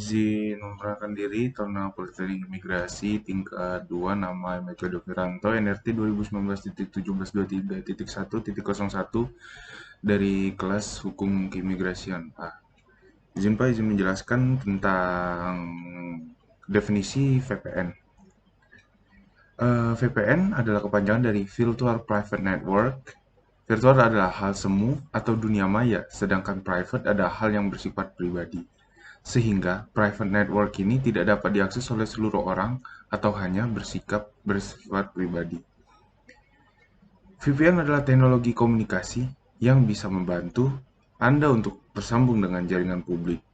Izin memperkenalkan diri, Taruna Politeknik Imigrasi tingkat 2, nama Metode Wiranto, NRT 2019.1723.1.01 dari kelas Hukum Keimigrasian A. Izin Pak, izin menjelaskan tentang definisi VPN. VPN adalah kepanjangan dari Virtual Private Network. Virtual adalah hal semu atau dunia maya, sedangkan private adalah hal yang bersifat pribadi. Sehingga private network ini tidak dapat diakses oleh seluruh orang atau hanya bersifat pribadi. VPN adalah teknologi komunikasi yang bisa membantu Anda untuk bersambung dengan jaringan publik.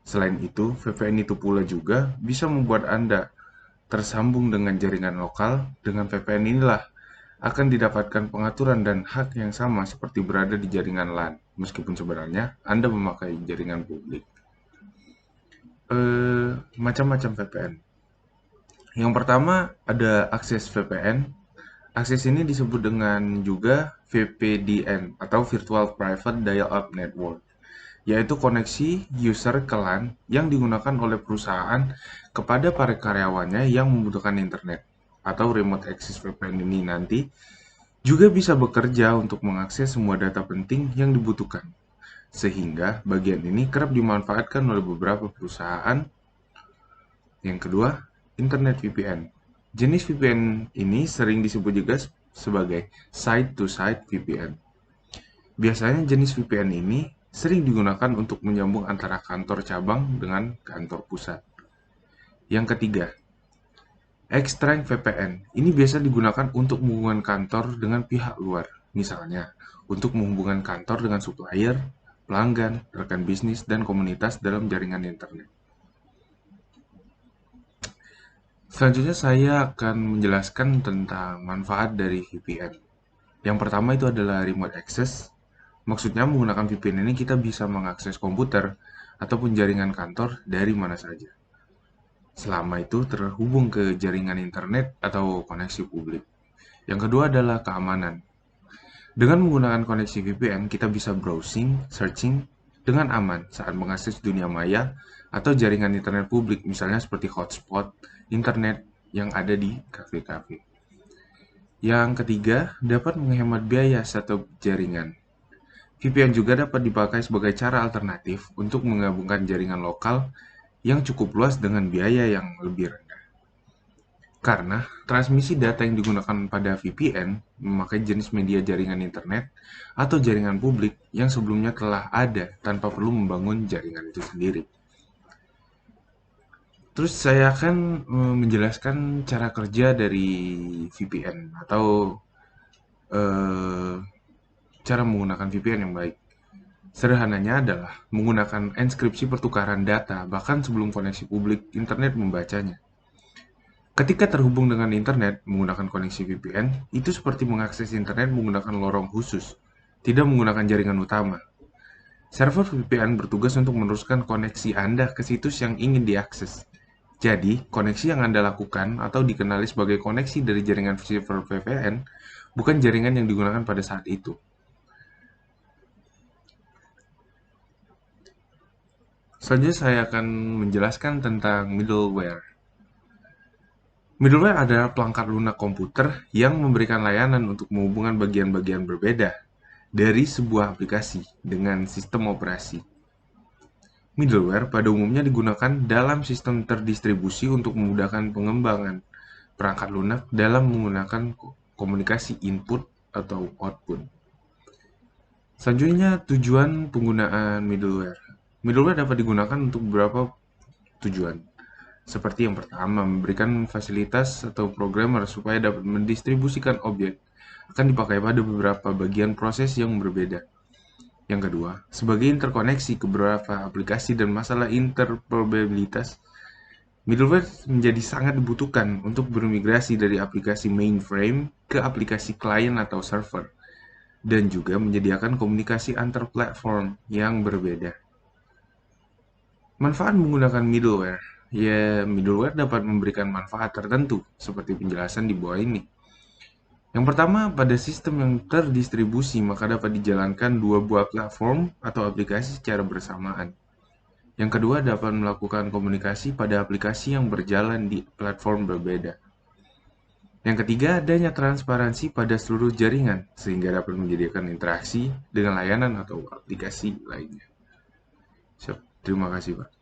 Selain itu, VPN itu pula juga bisa membuat Anda tersambung dengan jaringan lokal. Dengan VPN inilah akan didapatkan pengaturan dan hak yang sama seperti berada di jaringan LAN, meskipun sebenarnya Anda memakai jaringan publik. Macam-macam VPN. Yang pertama ada akses VPN. Akses ini disebut dengan juga VPDN atau Virtual Private Dial-up Network, yaitu koneksi user ke LAN yang digunakan oleh perusahaan kepada para karyawannya yang membutuhkan internet. Atau remote access VPN ini nanti juga bisa bekerja untuk mengakses semua data penting yang dibutuhkan. Sehingga bagian ini kerap dimanfaatkan oleh beberapa perusahaan. Yang kedua, Internet VPN. Jenis VPN ini sering disebut juga sebagai site-to-site VPN. Biasanya jenis VPN ini sering digunakan untuk menyambung antara kantor cabang dengan kantor pusat. Yang ketiga, Extrank VPN. Ini biasa digunakan untuk menghubungkan kantor dengan pihak luar. Misalnya, untuk menghubungkan kantor dengan supplier, pelanggan, rekan bisnis, dan komunitas dalam jaringan internet. Selanjutnya saya akan menjelaskan tentang manfaat dari VPN. Yang pertama itu adalah remote access. Maksudnya menggunakan VPN ini kita bisa mengakses komputer ataupun jaringan kantor dari mana saja. Selama itu terhubung ke jaringan internet atau koneksi publik. Yang kedua adalah keamanan. Dengan menggunakan koneksi VPN, kita bisa browsing, searching dengan aman saat mengakses dunia maya atau jaringan internet publik, misalnya seperti hotspot internet yang ada di kafe-kafe. Yang ketiga, dapat menghemat biaya satu jaringan. VPN juga dapat dipakai sebagai cara alternatif untuk menggabungkan jaringan lokal yang cukup luas dengan biaya yang lebih rendah. Karena transmisi data yang digunakan pada VPN memakai jenis media jaringan internet atau jaringan publik yang sebelumnya telah ada tanpa perlu membangun jaringan itu sendiri. Terus saya akan menjelaskan cara kerja dari VPN atau eh, cara menggunakan VPN yang baik. Sederhananya adalah menggunakan enskripsi pertukaran data bahkan sebelum koneksi publik internet membacanya. Ketika terhubung dengan internet menggunakan koneksi VPN, itu seperti mengakses internet menggunakan lorong khusus, tidak menggunakan jaringan utama. Server VPN bertugas untuk meneruskan koneksi Anda ke situs yang ingin diakses. Jadi, koneksi yang Anda lakukan atau dikenali sebagai koneksi dari jaringan server VPN bukan jaringan yang digunakan pada saat itu. Selanjutnya saya akan menjelaskan tentang middleware. Middleware adalah pelengkap lunak komputer yang memberikan layanan untuk menghubungkan bagian-bagian berbeda dari sebuah aplikasi dengan sistem operasi. Middleware pada umumnya digunakan dalam sistem terdistribusi untuk memudahkan pengembangan perangkat lunak dalam menggunakan komunikasi input atau output. Selanjutnya, tujuan penggunaan middleware. Middleware dapat digunakan untuk beberapa tujuan. Seperti yang pertama, memberikan fasilitas atau programmer supaya dapat mendistribusikan objek akan dipakai pada beberapa bagian proses yang berbeda. Yang kedua, sebagai interkoneksi ke beberapa aplikasi dan masalah interoperabilitas, middleware menjadi sangat dibutuhkan untuk bermigrasi dari aplikasi mainframe ke aplikasi klien atau server, dan juga menyediakan komunikasi antar platform yang berbeda. Manfaat menggunakan middleware. Ya, middleware dapat memberikan manfaat tertentu, seperti penjelasan di bawah ini. Yang pertama, pada sistem yang terdistribusi, maka dapat dijalankan dua buah platform atau aplikasi secara bersamaan. Yang kedua, dapat melakukan komunikasi pada aplikasi yang berjalan di platform berbeda. Yang ketiga, adanya transparansi pada seluruh jaringan, sehingga dapat menyediakan interaksi dengan layanan atau aplikasi lainnya. Siap. Terima kasih, Pak.